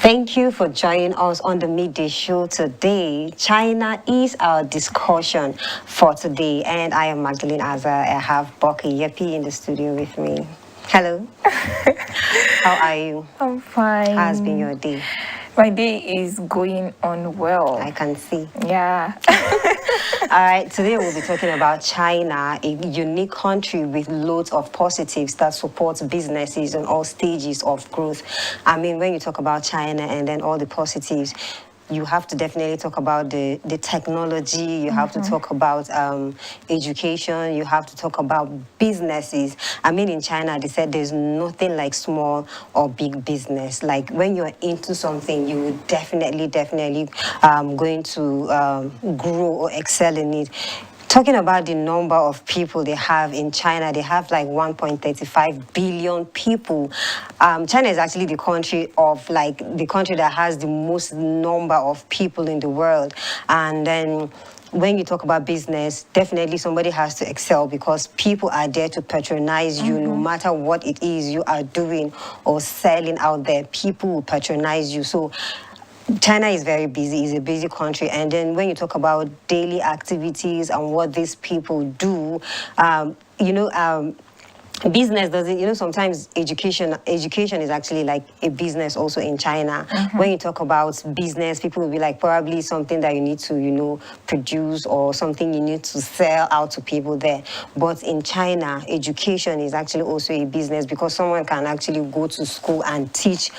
Thank you for joining us on the Midday Show today. China is our discussion for today, and I am Magdalene Azar. I have Boki Yepi in the studio with me. Hello. How are you? I'm fine. How has been your day? My day is going on well. I can see. Yeah. All right, today we'll be talking about China, a unique country with loads of positives that supports businesses on all stages of growth. I mean, when you talk about China and then all the positives, you have to definitely talk about the technology, you have to talk about education, you have to talk about businesses. I mean, in China, they said there's nothing like small or big business. Like when you're into something, you will definitely going to grow or excel in it. Talking about the number of people they have in China, they have like 1.35 billion people. China is actually the country that has the most number of people in the world. And then when you talk about business, definitely somebody has to excel because people are there to patronize you no matter what it is you are doing or selling out there. People will patronize you. So China is very busy, it's a busy country. And then when you talk about daily activities and what these people do, business doesn't, sometimes education is actually like a business also in China. When you talk about business, people will be like probably something that you need to produce or something you need to sell out to people there. But in China, education is actually also a business because someone can actually go to school and teach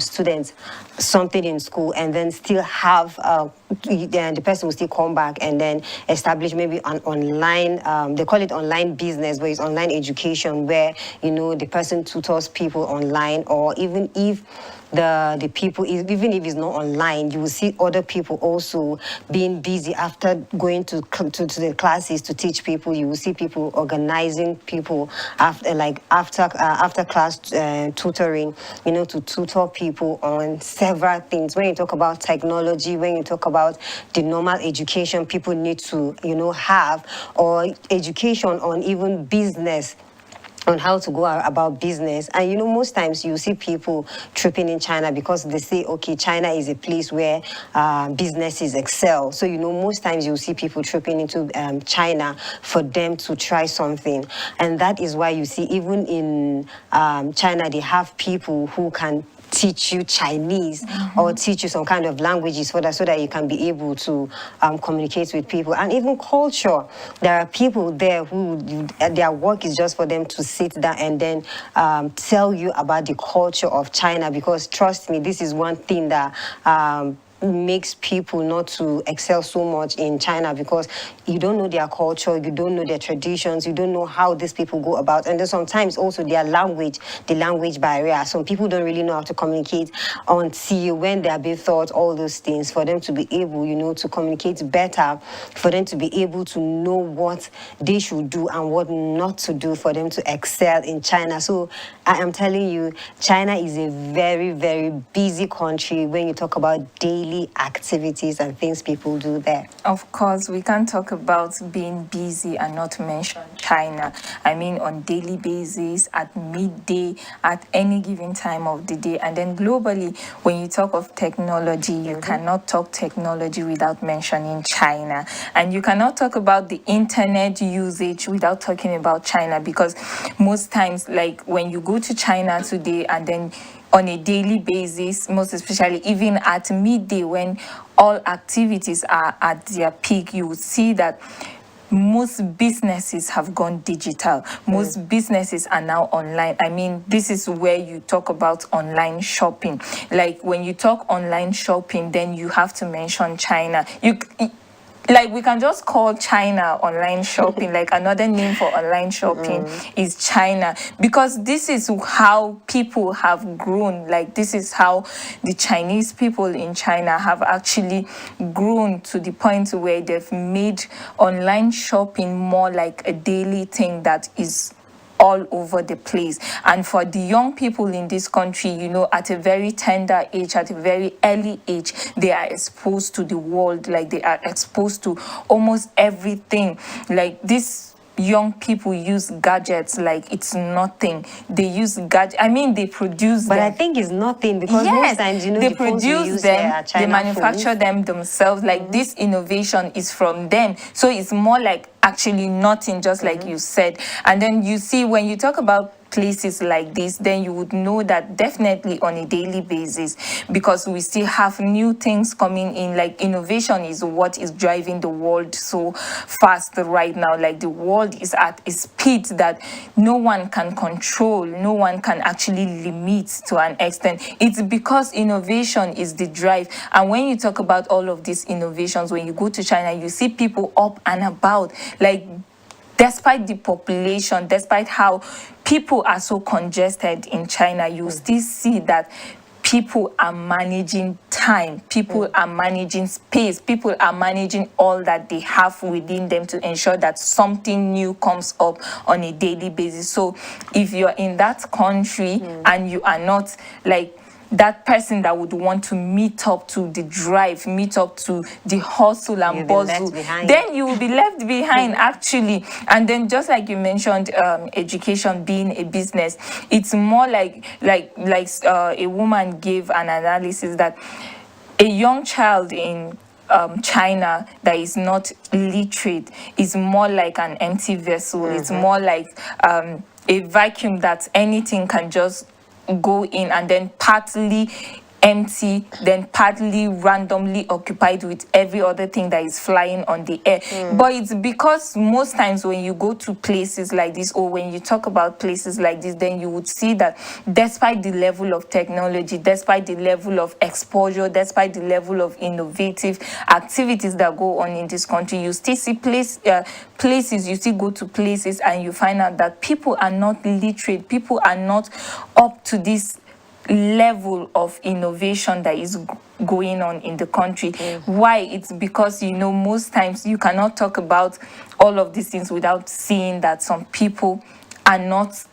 students something in school and then still have the person will still come back and then establish maybe an online, they call it online business, but it's online education where, the person tutors people online, or even if the people, even if it's not online, you will see other people also being busy after going to the classes to teach people. You will see people organizing people after class tutoring, to tutor people on several things. When you talk about technology, when you talk about the normal education people need to, have, or education on even business, on how to go about business. And most times you see people tripping in China because they say, okay, China is a place where businesses excel. So most times you see people tripping into China for them to try something. And that is why you see even in China they have people who can teach you Chinese or teach you some kind of languages so that you can be able to communicate with people. And even culture, there are people there who their work is just for them to sit down and then tell you about the culture of China, because trust me, this is one thing that makes people not to excel so much in China, because you don't know their culture, you don't know their traditions, you don't know how these people go about. And then sometimes also their language, the language barrier. Some people don't really know how to communicate until when they are being taught all those things for them to be able, to communicate better, for them to be able to know what they should do and what not to do for them to excel in China. So I am telling you, China is a very, very busy country when you talk about daily activities and things people do there. Of course, we can't talk about being busy and not mention China. I mean, on daily basis, at midday, at any given time of the day. And then globally, when you talk of technology, you cannot talk technology without mentioning China. And you cannot talk about the internet usage without talking about China, because most times, like when you go to China today and then on a daily basis, most especially even at midday when all activities are at their peak, you will see that most businesses have gone digital. Most businesses are now online. I mean, this is where you talk about online shopping. Like when you talk online shopping, then you have to mention China. Like we can just call China online shopping. Like another name for online shopping is China, because this is how people have grown. Like this is how the Chinese people in China have actually grown to the point where they've made online shopping more like a daily thing that is all over the place. And for the young people in this country, at a very tender age, at a very early age, they are exposed to the world. Like they are exposed to almost everything. Like this young people use gadgets like it's nothing. They use gadgets. I mean, they produce But them. I think it's nothing because Yes, most times, you know, they the phones we produce use them, here are they China manufacture phones. them themselves. Like this innovation is from them. So it's more like actually nothing, just like you said. And then you see, when you talk about places like this, then you would know that definitely on a daily basis, because we still have new things coming in. Like innovation is what is driving the world so fast right now. Like the world is at a speed that no one can control, no one can actually limit to an extent. It's because innovation is the drive. And when you talk about all of these innovations, when you go to China, you see people up and about, like despite the population, despite how people are so congested in China, you still see that people are managing time, people are managing space, people are managing all that they have within them to ensure that something new comes up on a daily basis. So if you're in that country and you are not like that person that would want to meet up to the drive, meet up to the hustle and You'll be left bustle, behind. then you will be left behind actually. And then just like you mentioned, education being a business, it's more like a woman gave an analysis that a young child in China that is not literate is more like an empty vessel. It's more like a vacuum that anything can just go in and then partly empty, then partly randomly occupied with every other thing that is flying on the air. But it's because most times when you go to places like this, or when you talk about places like this, then you would see that despite the level of technology, despite the level of exposure, despite the level of innovative activities that go on in this country, you still see places, you still go to places and you find out that people are not literate, people are not up to this level of innovation that is going on in the country. Why? It's because, you know, most times you cannot talk about all of these things without seeing that some people are not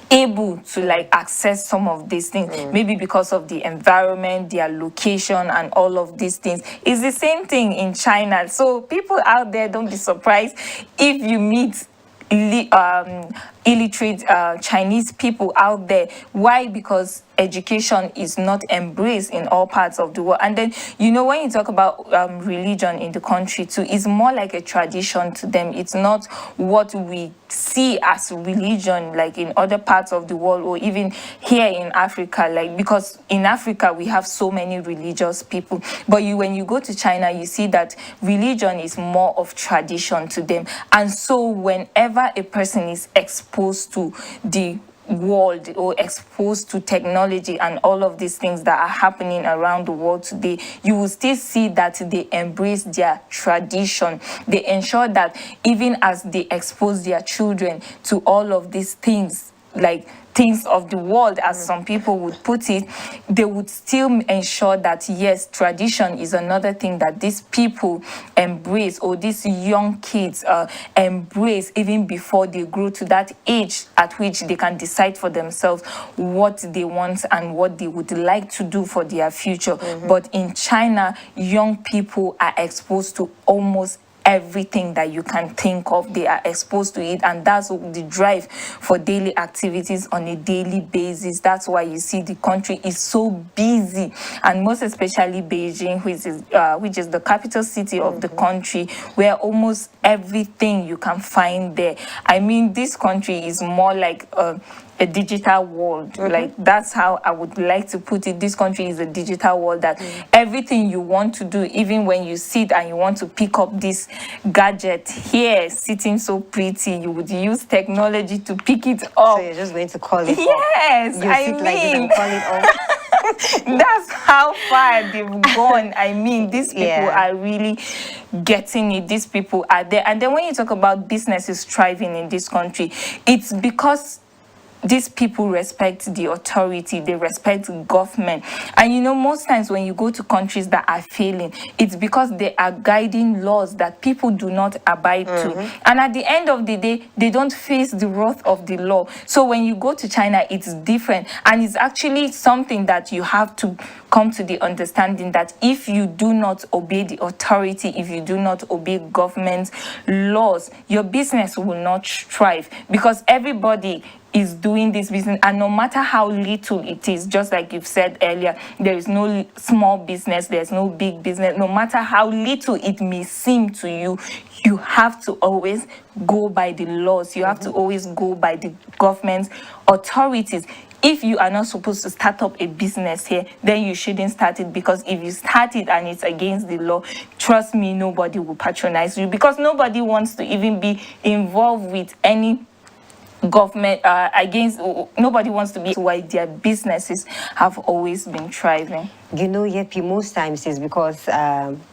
able to like access some of these things, maybe because of the environment, their location, and all of these things. It's the same thing in China. So people out there, don't be surprised if you meet illiterate Chinese people out there. Why? Because education is not embraced in all parts of the world. And then, you know, when you talk about religion in the country too, it's more like a tradition to them. It's not what we see as religion like in other parts of the world, or even here in Africa. Like, because in Africa we have so many religious people, but when you go to China, you see that religion is more of tradition to them. And so whenever a person is exposed to the world or exposed to technology and all of these things that are happening around the world today, you will still see that they embrace their tradition. They ensure that even as they expose their children to all of these things, like things of the world, as some people would put it, they would still ensure that yes, tradition is another thing that these people embrace, or these young kids embrace, even before they grow to that age at which they can decide for themselves what they want and what they would like to do for their future. But in China, young people are exposed to almost everything that you can think of. They are exposed to it, and that's the drive for daily activities on a daily basis. That's why you see the country is so busy, and most especially Beijing, which is the capital city of the country, where almost everything you can find there. I mean, this country is more like a digital world. Like, that's how I would like to put it. This country is a digital world that everything you want to do, even when you sit and you want to pick up this gadget here, sitting so pretty, you would use technology to pick it up. So you're just going to call it Yes, up. You I sit mean, like this and call it off. that's how far they've gone. I mean, these people Yeah. are really getting it. These people are there. And then when you talk about businesses thriving in this country, it's because these people respect the authority, they respect government. And you know, most times when you go to countries that are failing, it's because they are guiding laws that people do not abide to. And at the end of the day, they don't face the wrath of the law. So when you go to China, it's different. And it's actually something that you have to come to the understanding that if you do not obey the authority, if you do not obey government laws, your business will not thrive, because everybody is doing this business, and no matter how little it is, just like you've said earlier, there is no small business, there's no big business. No matter how little it may seem to you, you have to always go by the laws. You have to always go by the government's authorities. If you are not supposed to start up a business here, then you shouldn't start it, because if you start it and it's against the law, trust me, nobody will patronize you, because nobody wants to even be involved with any government against. Nobody wants to be why their businesses have always been thriving. You know, Yepi, most times it's because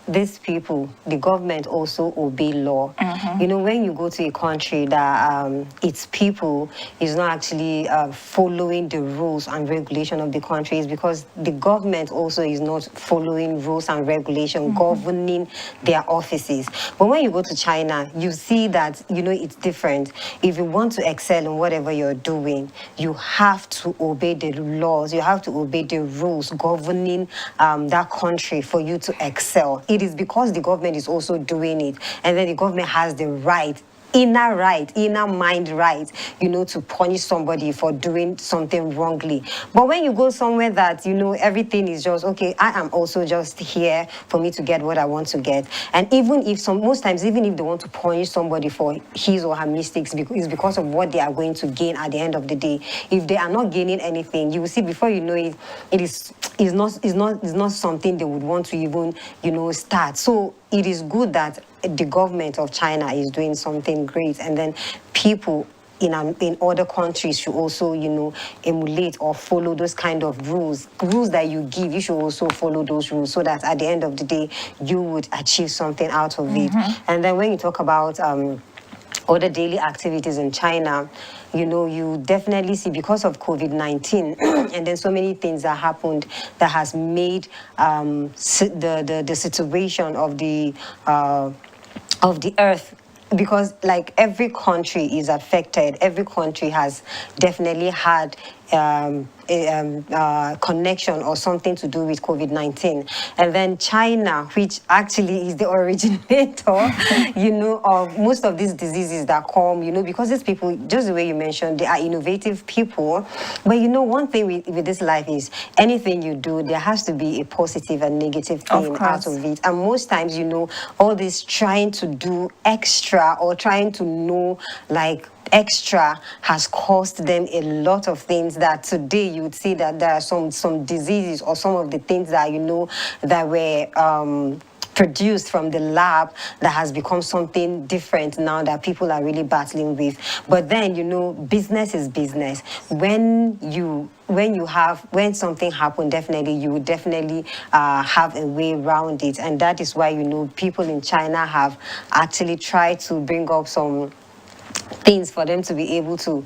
these people, the government also obey law. You know, when you go to a country that its people is not actually following the rules and regulation of the country, is because the government also is not following rules and regulation governing their offices. But when you go to China, you see that, you know, it's different. If you want to excel in whatever you're doing, you have to obey the laws, you have to obey the rules governing that country for you to excel. It is because the government is also doing it, and then the government has the inner mind right, you know, to punish somebody for doing something wrongly. But when you go somewhere that, you know, everything is just, okay, I am also just here for me to get what I want to get. And even if most times, even if they want to punish somebody for his or her mistakes, it's because of what they are going to gain at the end of the day. If they are not gaining anything, you will see before you know it, it's not something they would want to even, you know, start. So it is good that the government of China is doing something great, and then people in other countries should also, you know, emulate or follow those kind of rules that you give. You should also follow those rules, so that at the end of the day you would achieve something out of it. And then when you talk about other daily activities in China, you know, you definitely see, because of COVID-19 and then so many things that happened that has made the situation of the earth, because like every country is affected, every country has definitely had connection or something to do with COVID-19. And then China, which actually is the originator, you know, of most of these diseases that come, you know, because these people, just the way you mentioned, they are innovative people. But you know, one thing with this life is anything you do, there has to be a positive and negative thing out of it. And most times, you know, all this trying to do extra or trying to know like extra has cost them a lot of things that today you would see that there are some diseases or some of the things that, you know, that were produced from the lab that has become something different now that people are really battling with. But then, you know, business is business. When something happened, definitely you would definitely have a way around it. And that is why, you know, people in China have actually tried to bring up some things for them to be able to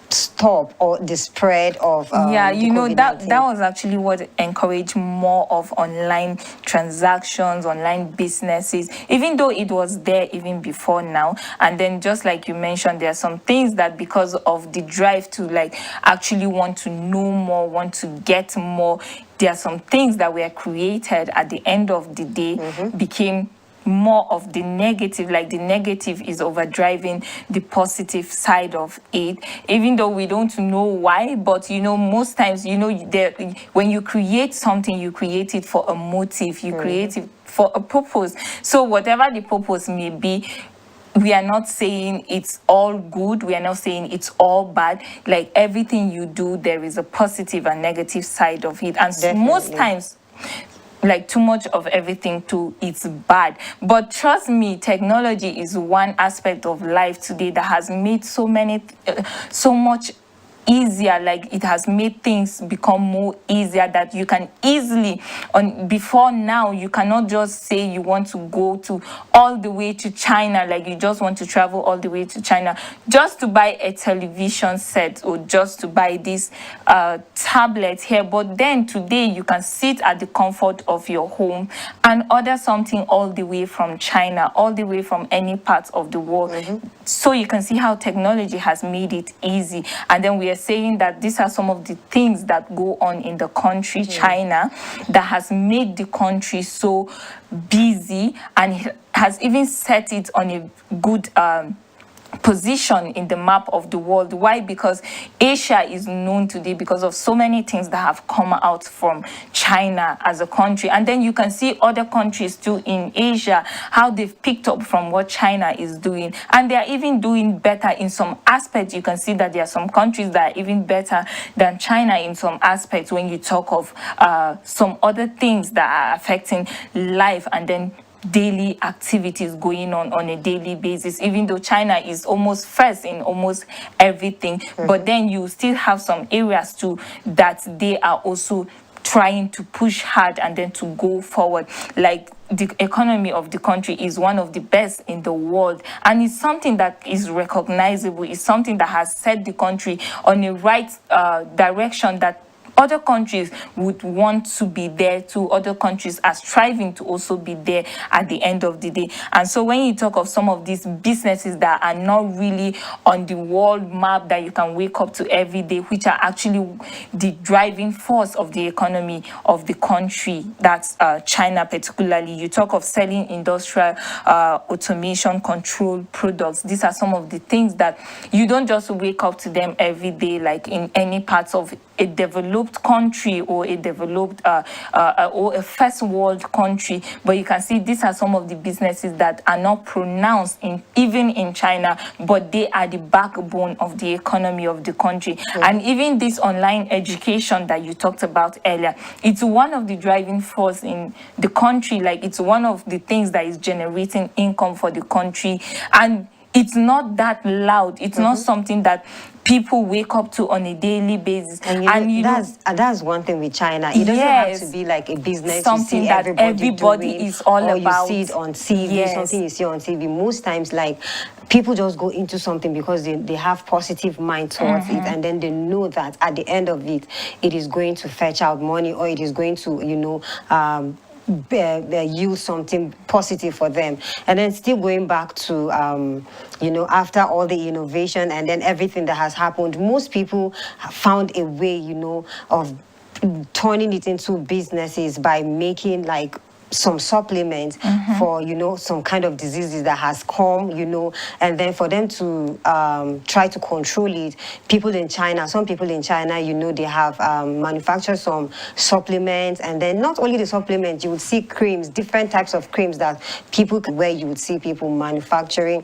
stop or the spread of you know, that COVID-19. was actually what encouraged more of online transactions, online businesses, even though it was there even before now. And then just like you mentioned, there are some things that because of the drive to like actually want to know more, want to get more, there are some things that were created at the end of the day became more of the negative, like the negative is overdriving the positive side of it, even though we don't know why. But you know, most times, you know, when you create something, you create it for a motive, you create it for a purpose. So whatever the purpose may be, we are not saying it's all good, we are not saying it's all bad. Like everything you do, there is a positive and negative side of it, and most times, like too much of everything too, it's bad. But trust me, technology is one aspect of life today that has made so much easier. Like it has made things become more easier, that you can easily before now you cannot just say you want to go to all the way to China, like you just want to travel all the way to China just to buy a television set or just to buy this tablet here. But then today you can sit at the comfort of your home and order something all the way from China, all the way from any part of the world. So you can see how technology has made it easy. And then we we are saying that these are some of the things that go on in the country, China, that has made the country so busy and has even set it on a good position in the map of the world. Why? Because Asia is known today because of so many things that have come out from China as a country. And then you can see other countries too in Asia, how they've picked up from what China is doing. And they are even doing better in some aspects. You can see that there are some countries that are even better than China in some aspects when you talk of some other things that are affecting life and then daily activities going on a daily basis, even though China is almost first in almost everything. But then you still have some areas too that they are also trying to push hard and then to go forward. Like the economy of the country is one of the best in the world, and it's something that is recognizable. It's something that has set the country on a right direction that other countries would want to be there too. Other countries are striving to also be there at the end of the day. And so when you talk of some of these businesses that are not really on the world map that you can wake up to every day, which are actually the driving force of the economy of the country, that's China particularly. You talk of selling industrial automation control products. These are some of the things that you don't just wake up to them every day, like in any parts of a developed country or a developed or a first world country, but you can see these are some of the businesses that are not pronounced in even in China, but they are the backbone of the economy of the country. And even this online education that you talked about earlier, it's one of the driving force in the country. Like, it's one of the things that is generating income for the country, and it's not that loud. It's not something that people wake up to on a daily basis. And you know, that's one thing with China. It doesn't have to be like a business, something you see that everybody doing, is all or about. you see it on TV, something you see on TV. Most times, like, people just go into something because they have positive mind towards it, and then they know that at the end of it, it is going to fetch out money, or it is going to, you know, yield something positive for them. And then still going back to, you know, after all the innovation and then everything that has happened, most people have found a way, you know, of turning it into businesses by making like some supplements for, you know, some kind of diseases that has come, you know, and then for them to try to control it. People in China, some people in China, you know, they have manufactured some supplements, and then not only the supplements, you would see creams, different types of creams that people where you would see people manufacturing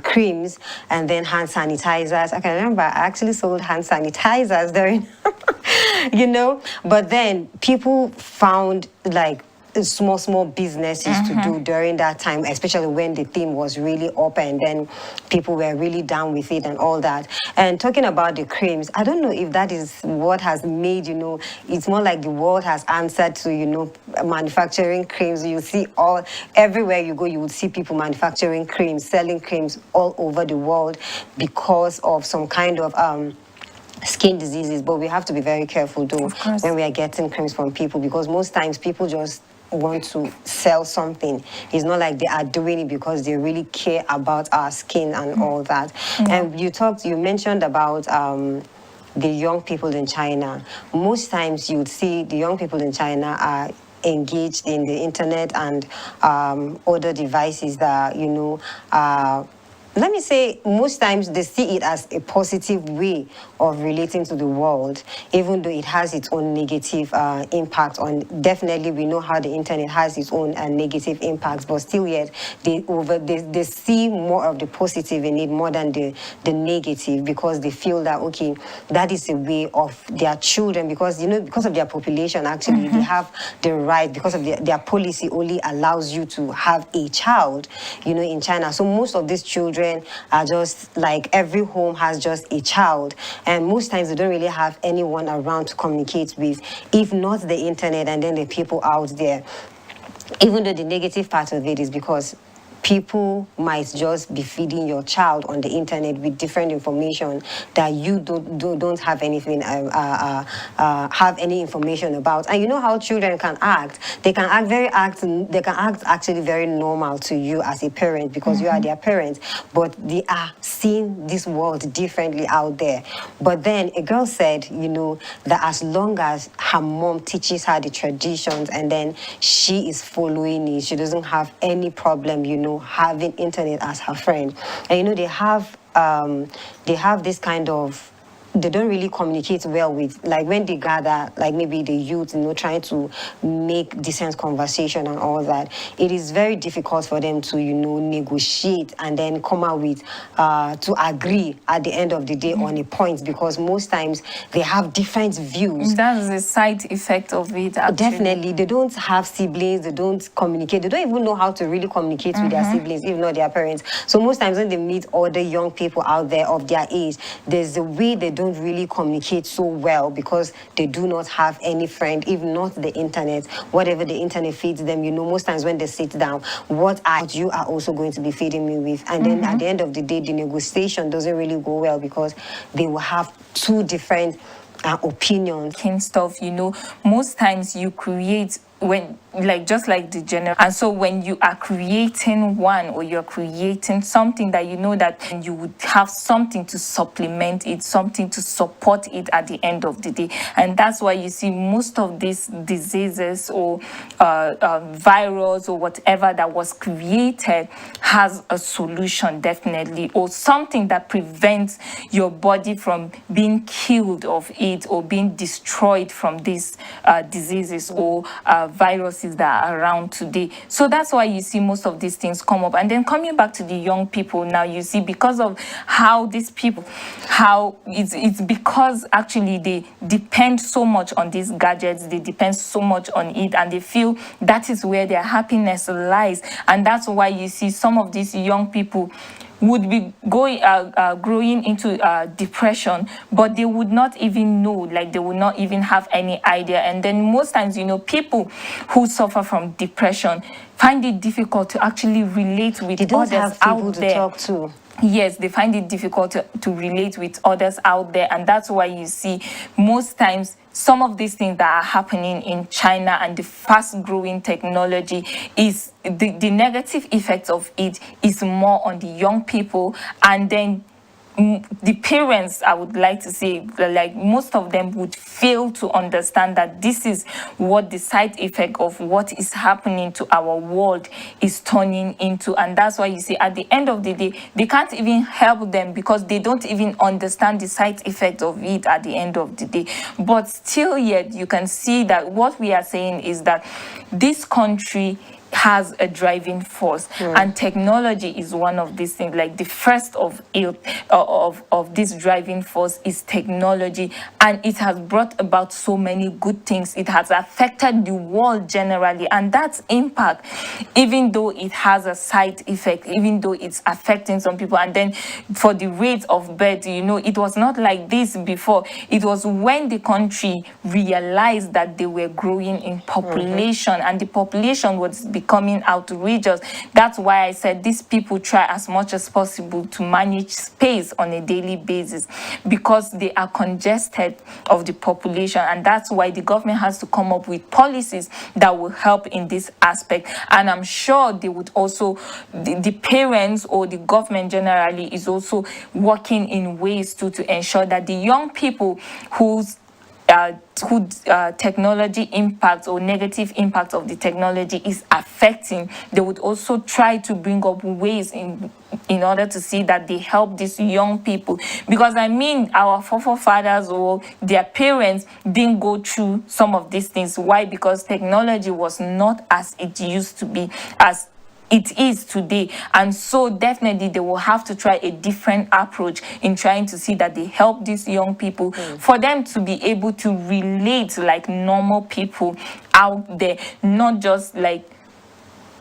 creams, and then hand sanitizers. I can remember I actually sold hand sanitizers during, you know, but then people found like small businesses to do during that time, especially when the theme was really up and then people were really down with it and all that. And talking about the creams, I don't know if that is what has made, you know, it's more like the world has answered to, you know, manufacturing creams. You see everywhere you go, you would see people manufacturing creams, selling creams all over the world because of some kind of skin diseases. But we have to be very careful though when we are getting creams from people, because most times people just want to sell something. It's not like they are doing it because they really care about our skin and all that. And you mentioned about the young people in China. Most times you'd see the young people in China are engaged in the internet and other devices that, you know, let me say, most times they see it as a positive way of relating to the world, even though it has its own negative impact on. Definitely, we know how the internet has its own negative impacts, but still yet they see more of the positive in it more than the negative, because they feel that, okay, that is a way of their children, because, you know, because of their population, actually, they have the right, because of their policy only allows you to have a child, you know, in China. So most of these children are just like, every home has just a child, and most times they don't really have anyone around to communicate with, if not the internet and then the people out there. Even though the negative part of it is because people might just be feeding your child on the internet with different information that you don't have anything have any information about. And you know how children can act. They can act actually very normal to you as a parent because you are their parent, but they are seeing this world differently out there. But then a girl said, you know, that as long as her mom teaches her the traditions and then she is following it, she doesn't have any problem, you know, having internet as her friend. And you know, they have this kind of, they don't really communicate well with, like when they gather, like maybe the youth, you know, trying to make decent conversation and all that. It is very difficult for them to, you know, negotiate and then come out with, to agree at the end of the day on a point, because most times they have different views. That's the side effect of it, actually. Definitely, they don't have siblings, they don't communicate, they don't even know how to really communicate with their siblings, even not their parents. So most times when they meet other young people out there of their age, there's a way they don't really communicate so well because they do not have any friend, even not the internet. Whatever the internet feeds them, you know, most times when they sit down, what you are also going to be feeding me with. And then at the end of the day, the negotiation doesn't really go well because they will have two different opinions. Stuff, you know, most times you create when, like, just like the general, and so when you are creating one or you're creating something that you know that you would have something to supplement it, something to support it at the end of the day. And that's why you see most of these diseases or virus or whatever that was created has a solution, definitely, or something that prevents your body from being killed of it or being destroyed from these diseases or viruses that are around today. So that's why you see most of these things come up. And then coming back to the young people now, you see, because of how these people, how it's because actually they depend so much on these gadgets, they depend so much on it, and they feel that is where their happiness lies. And that's why you see some of these young people would be growing into depression, but they would not even know, like they would not even have any idea. And then most times, you know, people who suffer from depression find it difficult to actually relate with others out there. Talk to. Yes, they find it difficult to relate with others out there. And that's why you see most times some of these things that are happening in China and the fast-growing technology is the negative effects of it is more on the young people. And then the parents, I would like to say, like most of them would fail to understand that this is what the side effect of what is happening to our world is turning into. And that's why you see at the end of the day, they can't even help them because they don't even understand the side effect of it at the end of the day. But still yet, you can see that what we are saying is that this country has a driving force, and technology is one of these things. Like the first of this driving force is technology, and it has brought about so many good things. It has affected the world generally, and that's impact, even though it has a side effect, even though it's affecting some people. And then for the rate of birth, you know, it was not like this before. It was when the country realized that they were growing in population, and the population was becoming outrageous. That's why I said these people try as much as possible to manage space on a daily basis because they are congested of the population. And that's why the government has to come up with policies that will help in this aspect. And I'm sure they would also, the parents or the government generally is also working in ways to ensure that the young people whose technology impact or negative impact of the technology is affecting, they would also try to bring up ways in order to see that they help these young people. Because I mean, our forefathers or their parents didn't go through some of these things. Why? Because technology was not as it used to be, as it is today. And so definitely they will have to try a different approach in trying to see that they help these young people for them to be able to relate like normal people out there, not just like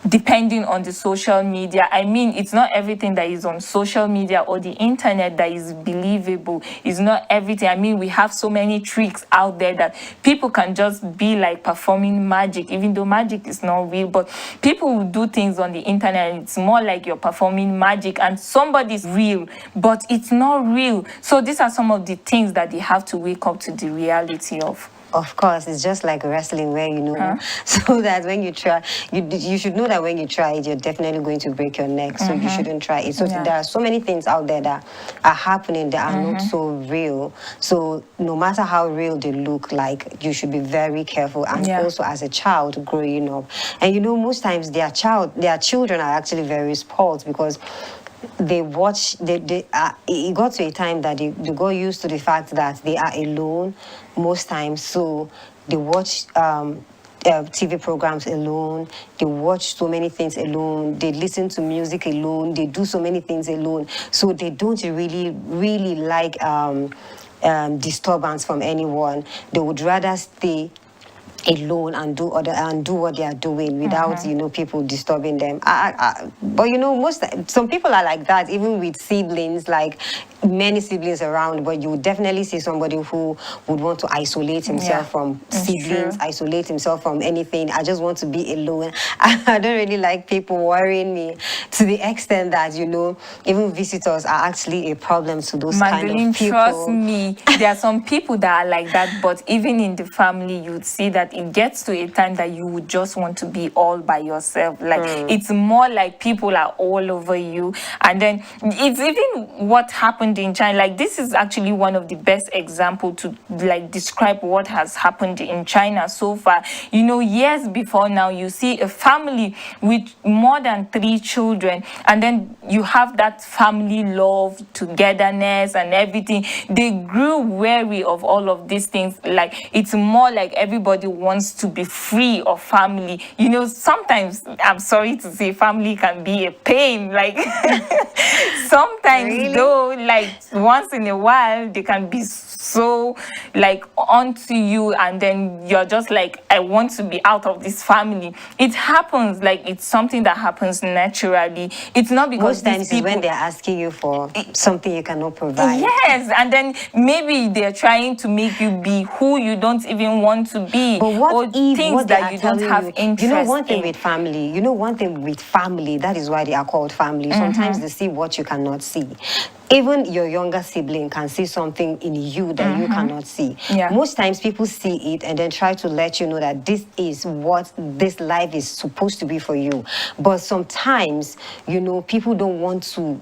depending on the social media. I mean, it's not everything that is on social media or the internet that is believable. It's not everything. I mean, we have so many tricks out there that people can just be like performing magic, even though magic is not real. But people will do things on the internet and it's more like you're performing magic and somebody's real, but it's not real. So these are some of the things that they have to wake up to the reality of. Of course, it's just like wrestling where, so that when you try, you should know that when you try it, you're definitely going to break your neck. So you shouldn't try it. So there are so many things out there that are happening that are not so real. So no matter how real they look like, you should be very careful. And also as a child growing up. And most times their children are actually very spoiled because they watch, it got to a time that they got used to the fact that they are alone most times, so they watch TV programs alone, they watch so many things alone, they listen to music alone, they do so many things alone, so they don't really like disturbance from anyone. They would rather stay alone and do what they are doing without people disturbing them. But some people are like that even with siblings, like many siblings around, but you would definitely see somebody who would want to isolate himself from siblings, isolate himself from anything. I just want to be alone. I don't really like people worrying me to the extent that even visitors are actually a problem to those kind of people. Trust me, there are some people that are like that, but even in the family you would see that it gets to a time that you would just want to be all by yourself. Like it's more like people are all over you. And then it's even what happened in China. Like this is actually one of the best examples to like describe what has happened in China so far. Years before now, you see a family with more than 3 children, and then you have that family love, togetherness and everything. They grew wary of all of these things. Like it's more like everybody wants to be free of family. Sometimes, I'm sorry to say, family can be a pain. Like sometimes though, like once in a while, they can be so like onto you, and then you're just like, I want to be out of this family. It happens, like it's something that happens naturally. It's not because most times it's when they're asking you for something you cannot provide. Yes, and then maybe they're trying to make you be who you don't even want to be. But what if things what that you don't have interest one thing in? one thing with family, that is why they are called family. Sometimes they see what you cannot see. Even your younger sibling can see something in you that you cannot see. Most times people see it and then try to let you know that this is what this life is supposed to be for you. But sometimes, people don't want to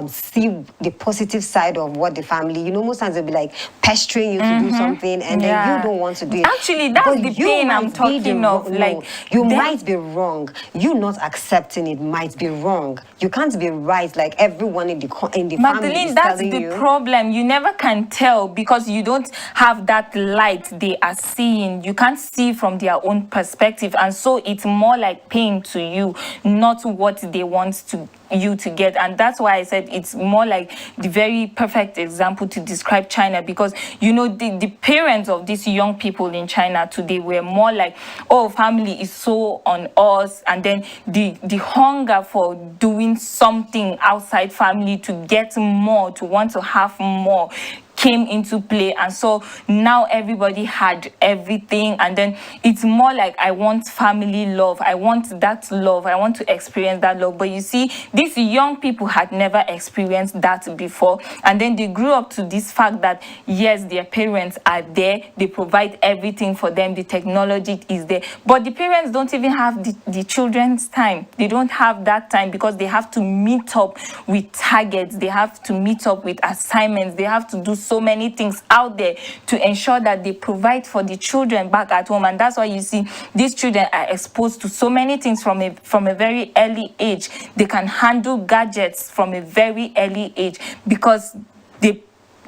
see the positive side of what the family, most times they'll be like pestering you to do something, and then you don't want to do it. Actually, that's the pain I'm talking of. Like you might be wrong. You not accepting it might be wrong. You can't be right like everyone in the family. Magdalene, that's the problem. You never can tell because you don't have that light they are seeing. You can't see from their own perspective, and so it's more like pain to you, not what they want you to get. And that's why I said it's more like the very perfect example to describe China, because the parents of these young people in China today were more like, oh, family is so on us, and then the hunger for doing something outside family to get more, to want to have more, came into play. And so now everybody had everything, and then it's more like, I want family love, I want that love, I want to experience that love. But you see, these young people had never experienced that before, and then they grew up to this fact that yes, their parents are there, they provide everything for them, the technology is there, but the parents don't even have the children's time. They don't have that time because they have to meet up with targets, they have to meet up with assignments, they have to do so many things out there to ensure that they provide for the children back at home. And that's why you see these children are exposed to so many things from a very early age. They can handle gadgets from a very early age because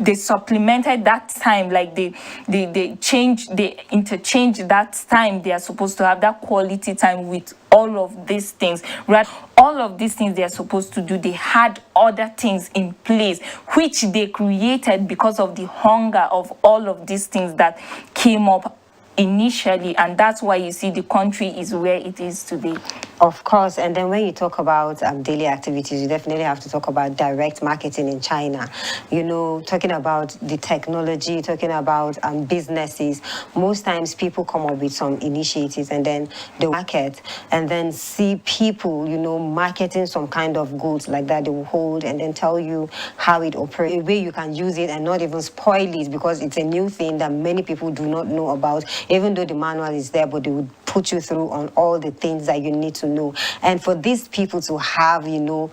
they supplemented that time, like they interchange that time they are supposed to have, that quality time, with all of these things. Right? All of these things they are supposed to do, they had other things in place which they created because of the hunger of all of these things that came up initially. And that's why you see the country is where it is today. Of course, and then when you talk about daily activities, you definitely have to talk about direct marketing in China. You know, talking about the technology, talking about businesses. Most times people come up with some initiatives and then they market and then see people, you know, marketing some kind of goods like that. They will hold and then tell you how it operates, a way you can use it and not even spoil it because it's a new thing that many people do not know about, even though the manual is there, but they would put you through on all the things that you need to know. And for these people to have, you know,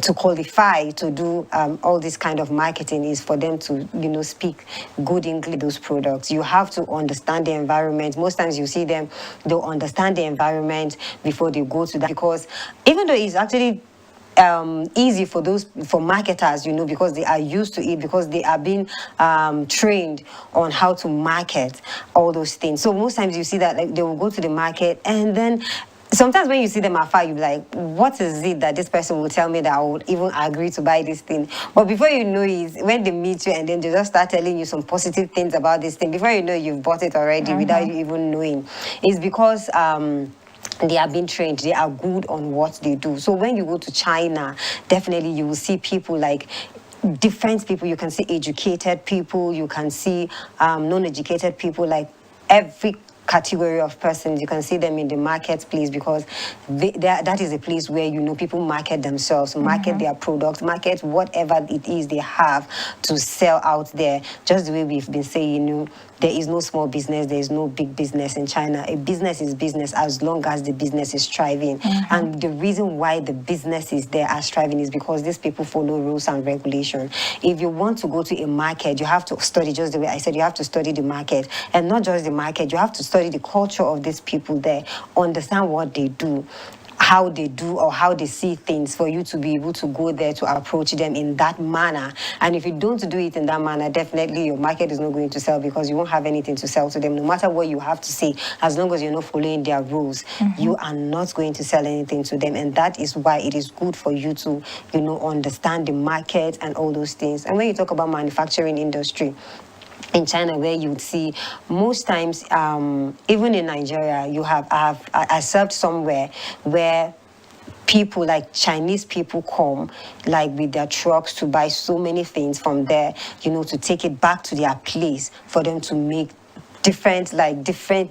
to qualify to do all this kind of marketing is for them to, you know, speak good English those products. You have to understand the environment. Most times you see them, they'll understand the environment before they go to that, because even though it's actually easy for marketers, you know, because they are used to it, because they are being trained on how to market all those things. So most times you see that like they will go to the market and then sometimes when you see them afar, you're like, what is it that this person will tell me that I would even agree to buy this thing? But before you know it, when they meet you and then they just start telling you some positive things about this thing, before you know you've bought it already without you even knowing. It's because they are being trained, they are good on what they do. So when you go to China, definitely you will see people like different people. You can see educated people, you can see non-educated people, like every category of persons. You can see them in the marketplace because that is a place where, you know, people market themselves, market their products, market whatever it is they have to sell out there. Just the way we've been saying, you know, there is no small business, there is no big business in China. A business is business as long as the business is thriving. And the reason why the business is there as thriving is because these people follow rules and regulation. If you want to go to a market, you have to study, just the way I said, you have to study the market. And not just the market, you have to study the culture of these people there, understand what they do, how they do or how they see things, for you to be able to go there to approach them in that manner. And if you don't do it in that manner, definitely your market is not going to sell because you won't have anything to sell to them. No matter what you have to say, as long as you're not following their rules, you are not going to sell anything to them. And that is why it is good for you to, you know, understand the market and all those things. And when you talk about manufacturing industry, in China, where you would see most times, even in Nigeria, I served somewhere where people like Chinese people come like with their trucks to buy so many things from there, you know, to take it back to their place for them to make different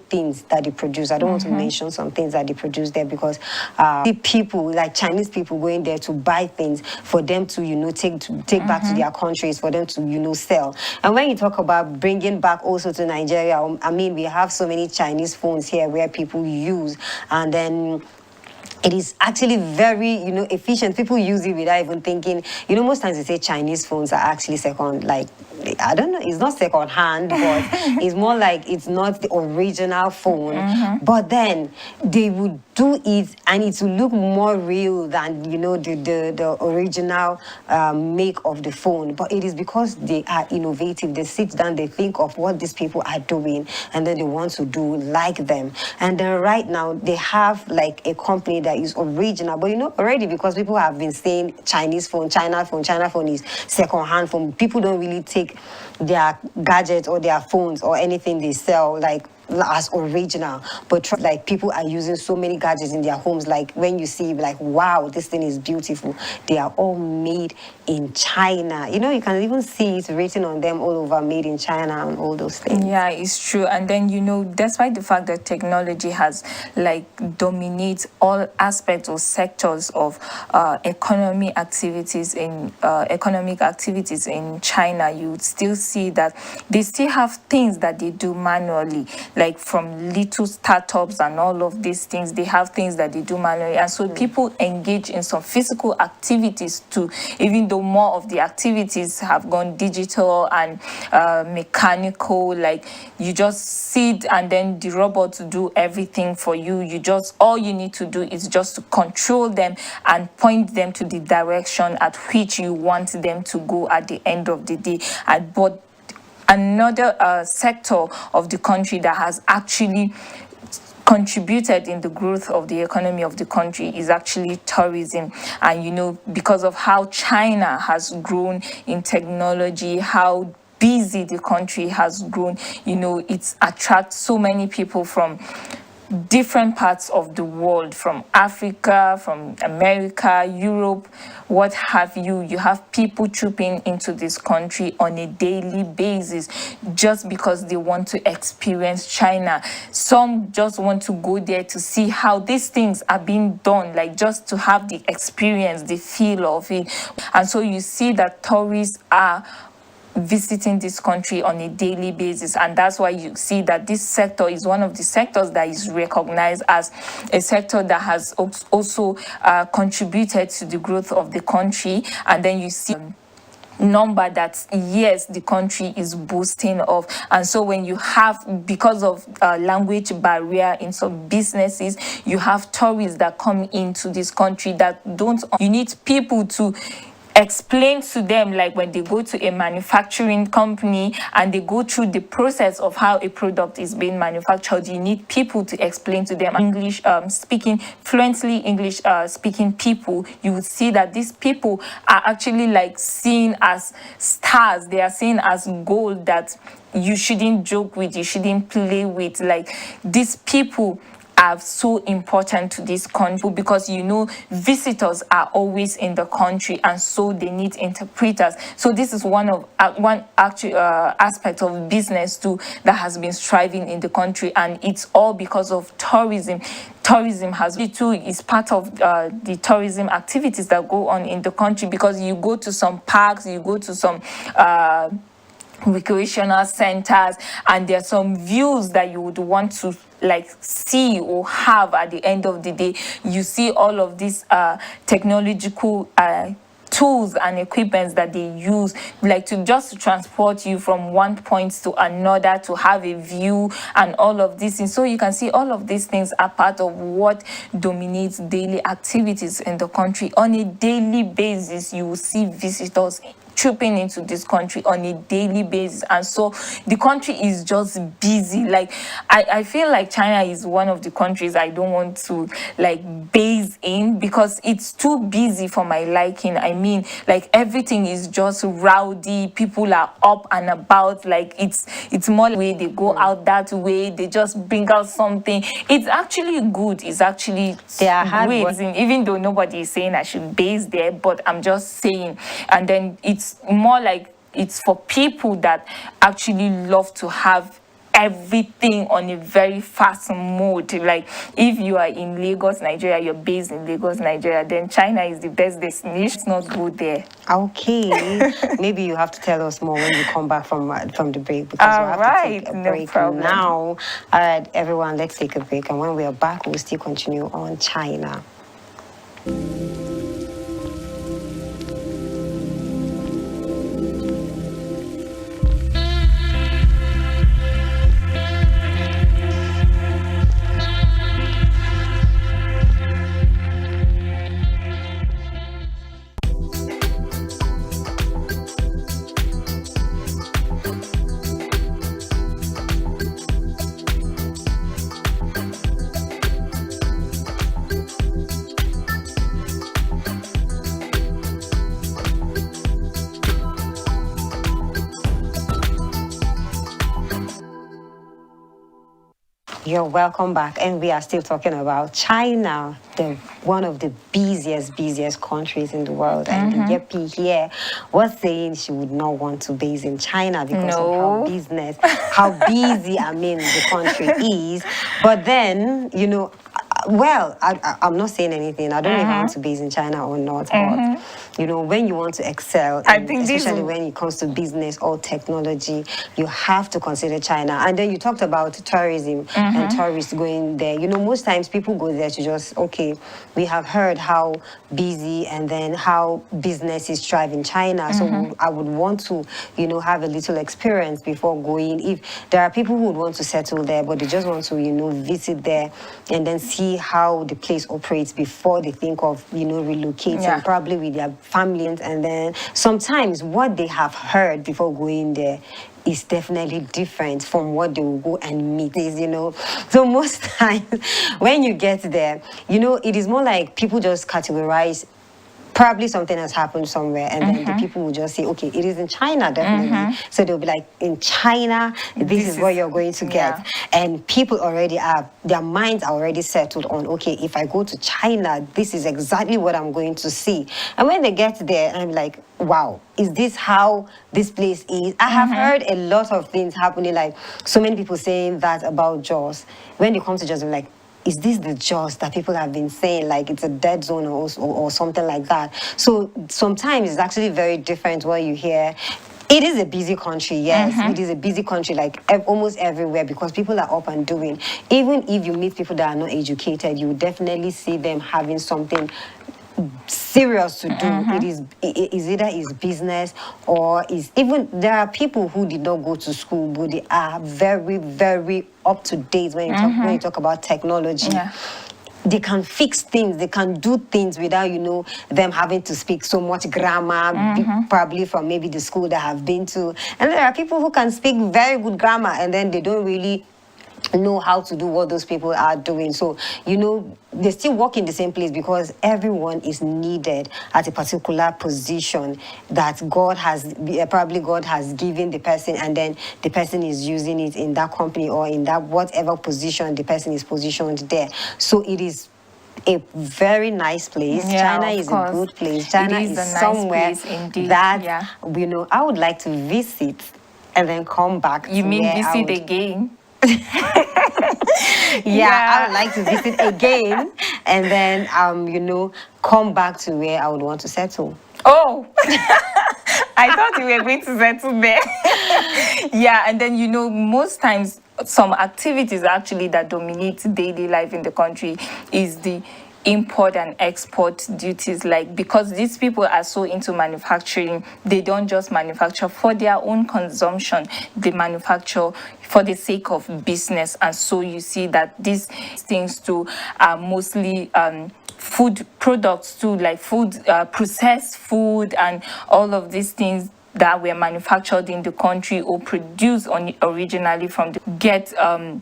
things that they produce. I don't want to mention some things that they produce there because the people like Chinese people going there to buy things for them to, you know, take back to their countries for them to, you know, sell. And when you talk about bringing back also to Nigeria, I mean, we have so many Chinese phones here where people use, and then it is actually very, you know, efficient. People use it without even thinking. You know, most times they say Chinese phones are actually second, like, I don't know, it's not second hand, but it's more like it's not the original phone. But then they would do it and it will look more real than, you know, the original make of the phone. But it is because they are innovative. They sit down, they think of what these people are doing, and then they want to do like them. And then right now they have like a company that is original. But you know, already, because people have been saying Chinese phone, China phone is second hand phone. People don't really take their gadgets or their phones or anything they sell like as original, but like people are using so many gadgets in their homes. Like when you see, like, wow, this thing is beautiful. They are all made in China. You know, you can even see it written on them all over, made in China and all those things. Yeah, it's true. And then, you know, despite the fact that technology has like dominates all aspects or sectors of economic activities in China, you would still see that they still have things that they do manually, like from little startups and all of these things. They have things that they do manually, and so people engage in some physical activities too, even though more of the activities have gone digital and mechanical. Like you just sit and then the robot to do everything for you. All you need to do is just to control them and point them to the direction at which you want them to go at the end of the day. But another sector of the country that has actually contributed in the growth of the economy of the country is actually tourism. And you know, because of how China has grown in technology, how busy the country has grown, you know, it attracts so many people from different parts of the world, from Africa, from America, Europe, what have you. You have people trooping into this country on a daily basis just because they want to experience China. Some just want to go there to see how these things are being done, like just to have the experience, the feel of it. And so you see that tourists are visiting this country on a daily basis, and that's why you see that this sector is one of the sectors that is recognized as a sector that has also contributed to the growth of the country. And then you see number that, yes, the country is boasting of. And so when you have, because of language barrier in some businesses, you have tourists that come into this country that don't, you need people to explain to them, like when they go to a manufacturing company and they go through the process of how a product is being manufactured, you need people to explain to them. English speaking, fluently English speaking people, you would see that these people are actually like seen as stars. They are seen as gold that you shouldn't joke with, you shouldn't play with. Like, these people are so important to this country, because visitors are always in the country, and so they need interpreters. So this is one actual aspect of business too that has been striving in the country, and it's all because of tourism. Tourism is part of the tourism activities that go on in the country, because you go to some parks, you go to some recreational centers, and there are some views that you would want to like see or have at the end of the day. You see all of these technological tools and equipments that they use, like to transport you from one point to another, to have a view and all of this. And so you can see all of these things are part of what dominates daily activities in the country. On a daily basis, you will see visitors trooping into this country on a daily basis, and so the country is just busy. Like, I feel like China is one of the countries I don't want to like base in, because it's too busy for my liking. I mean, like, everything is just rowdy, people are up and about. Like, it's more like way they go out that way, they just bring out something. It's actually good, it's actually great, even though nobody is saying I should base there, but I'm just saying. And then it's more like it's for people that actually love to have everything on a very fast mode. Like, if you are in Lagos, Nigeria, you're based in Lagos, Nigeria, then China is the best destination. It's not good there. Okay. Maybe you have to tell us more when you come back from the break, because we'll have to take a break now. All right, everyone, let's take a break, and when we are back, we'll still continue on China. You're welcome back, and we are still talking about China, one of the busiest countries in the world. And the Yepi here was saying she would not want to base in China because of how busy the country is. But then, well, I'm not saying anything. I don't know if I want to base in China or not, but when you want to excel, especially when it comes to business or technology, you have to consider China. And then you talked about tourism and tourists going there. Most times people go there to just, okay, we have heard how busy and then how businesses thrive in China. So I would want to, have a little experience before going. If there are people who would want to settle there, but they just want to, visit there and then see how the place operates before they think of, relocating, probably with their family. And then sometimes what they have heard before going there is definitely different from what they will go and meet, So most times when you get there, it is more like people just categorize probably something has happened somewhere, and then the people will just say, okay, it is in China, definitely. So they'll be like, in China, this is what you're going to get. And people already are, their minds are already settled on, okay, if I go to China, this is exactly what I'm going to see. And when they get there, I'm like, wow, is this how this place is? I have heard a lot of things happening, like so many people saying that about Jaws. When they come to Jaws, I'm like, is this the Jaws that people have been saying, like it's a dead zone or something like that? So sometimes it's actually very different what you hear. It is a busy country, yes. It is a busy country, like almost everywhere, because people are up and doing. Even if you meet people that are not educated, you will definitely see them having something serious to do. It is either is business or is even, there are people who did not go to school, but they are very, very up to date when you talk about technology. They can fix things, they can do things without, you know, them having to speak so much grammar, probably from maybe the school they have been to. And there are people who can speak very good grammar, and then they don't really know how to do what those people are doing. So, you know, they still work in the same place because everyone is needed at a particular position that God has, probably God has given the person, and then the person is using it in that company or in that whatever position the person is positioned there. So it is a very nice place. China is a good place. China is somewhere that, you know, I would like to visit and then come back. You mean visit again? I would like to visit again and then you know, come back to where I would want to settle. Oh, I thought you were going to settle there. And then, you know, most times some activities actually that dominate daily life in the country is the import and export duties, like because these people are so into manufacturing, they don't just manufacture for their own consumption, they manufacture for the sake of business. And so you see that these things too are mostly food products too, like food, processed food, and all of these things that were manufactured in the country or produced originally from the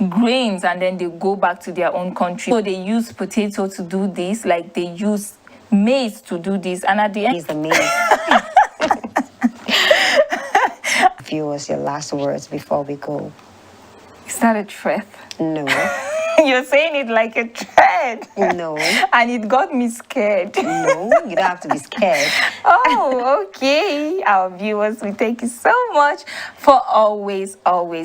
grains, and then they go back to their own country. So they use potato to do this, like they use maize to do this, and at the end is the maize. Viewers, your last words before we go. Is that a threat? No. You're saying it like a threat. No. And it got me scared. No, you don't have to be scared. Oh, okay. Our viewers, we thank you so much for always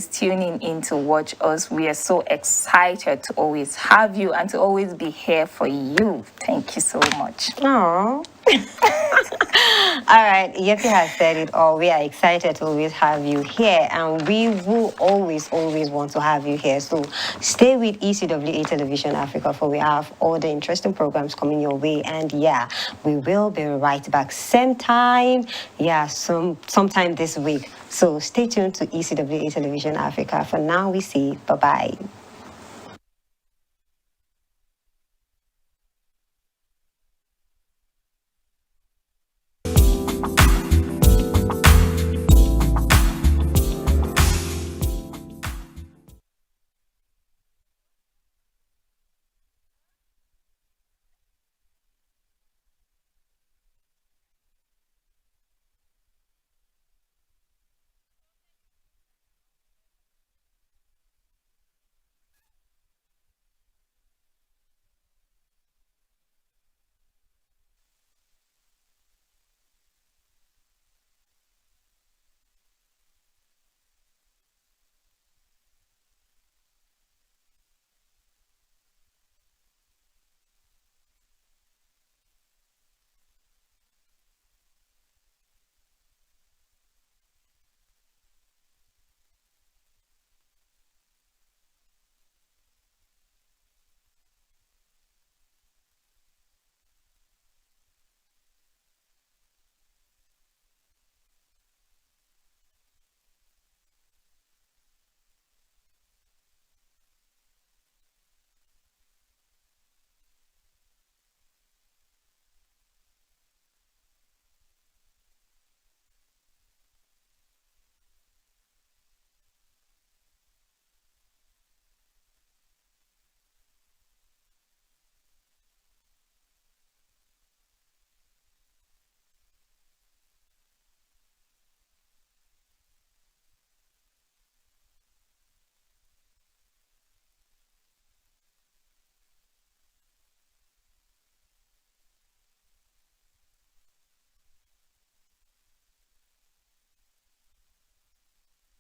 tuning in to watch us. We are so excited to always have you and to always be here for you. Thank you so much. Oh. All right, Yepi has said it all. We are excited to always have you here, and we will always want to have you here. So stay with ECWA Television Africa, for we have all the interesting programs coming your way. And yeah, we will be right back same time, sometime this week. So stay tuned to ECWA Television Africa. For now, we say bye-bye.